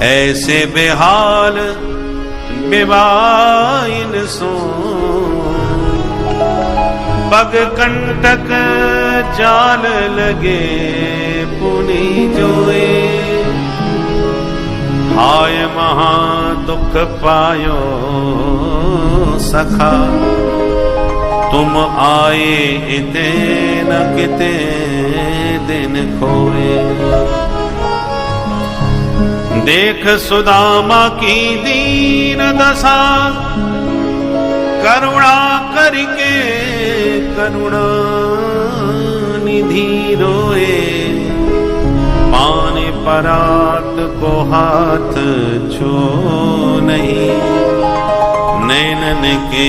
ऐसे बेहाल बेबाइन सो पग कंटक जाल लगे पुनि जोए। हाय महा दुख पायो सखा तुम आए इते न किते दिन खोए। देख सुदामा की दीन दशा करुणा करके करुणा निधि रोए। पाने परात को हाथ छो नहीं नैनन के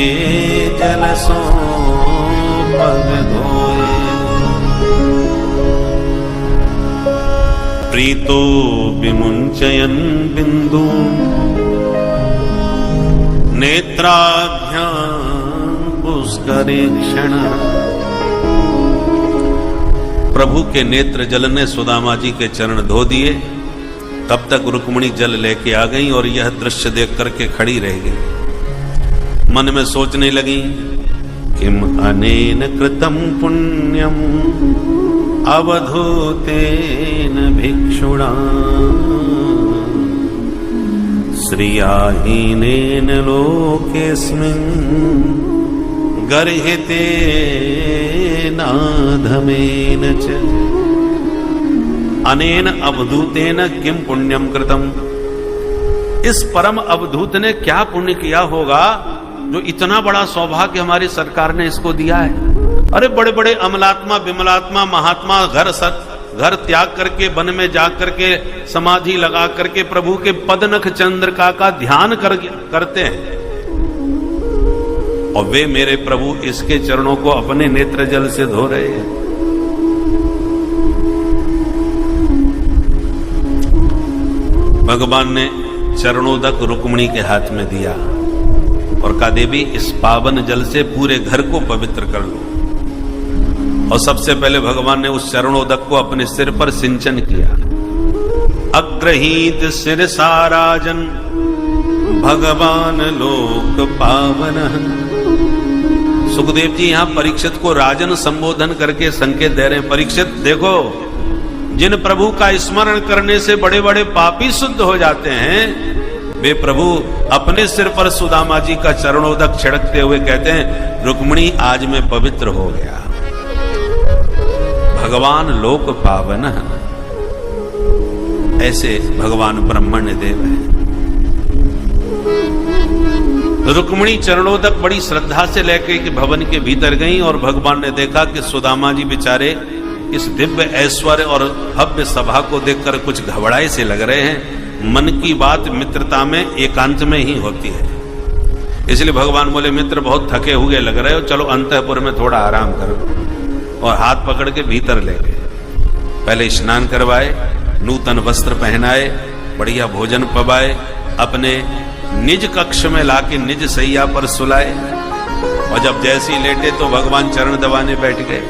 जल सो पग धोए। प्रीतो विमुंचयन बिंदु नेत्राभ्यां पुष्करे क्षण। प्रभु के नेत्र जल ने सुदामा जी के चरण धो दिए। तब तक रुक्मिणी जल लेके आ गई और यह दृश्य देख करके खड़ी रह गई। मन में सोचने लगी किम अनेन कृतम पुण्यम अवधूतेन भिक्षुणा श्रियाहीनेन लोकेस्मिन् गर्हितेनाधमेन च। अनेन अवधूतेन किम पुण्यम कृतम। इस परम अवधूत ने क्या पुण्य किया होगा जो इतना बड़ा सौभाग्य हमारी सरकार ने इसको दिया है। अरे बड़े बड़े अमलात्मा विमलात्मा महात्मा घर त्याग करके वन में जा करके समाधि लगा करके प्रभु के पदनख चंद्रिका का ध्यान करते हैं और वे मेरे प्रभु इसके चरणों को अपने नेत्र जल से धो रहे हैं। भगवान ने चरणोदक रुक्मिणी के हाथ में दिया और कहा देवी इस पावन जल से पूरे घर को पवित्र कर लो। और सबसे पहले भगवान ने उस चरणोदक को अपने सिर पर सिंचन किया। अग्रहीत सिर साराजन भगवान लोक पावन। सुखदेव जी यहां परीक्षित को राजन संबोधन करके संकेत दे रहे हैं। परीक्षित देखो, जिन प्रभु का स्मरण करने से बड़े बड़े पापी शुद्ध हो जाते हैं, वे प्रभु अपने सिर पर सुदामा जी का चरणोदक छिड़कते हुए कहते हैं रुक्मिणी आज मैं पवित्र हो गया। भगवान लोक पावन। ऐसे भगवान ब्रह्मण्य देव है। रुक्मिणी चरणोदक बड़ी श्रद्धा से लेकर के भवन के भीतर गई और भगवान ने देखा कि सुदामा जी बेचारे इस दिव्य ऐश्वर्य और भव्य सभा को देखकर कुछ घबराए से लग रहे हैं। मन की बात मित्रता में एकांत में ही होती है। इसलिए भगवान बोले मित्र बहुत थके हुए लग रहे हो, चलो अंतःपुर में थोड़ा आराम करो। और हाथ पकड़ के भीतर ले गए। पहले स्नान करवाए, नूतन वस्त्र पहनाए, बढ़िया भोजन पवाए, अपने निज कक्ष में लाके निज सैया पर सुलाए और जब जैसी लेटे तो भगवान चरण दबाने बैठ गए।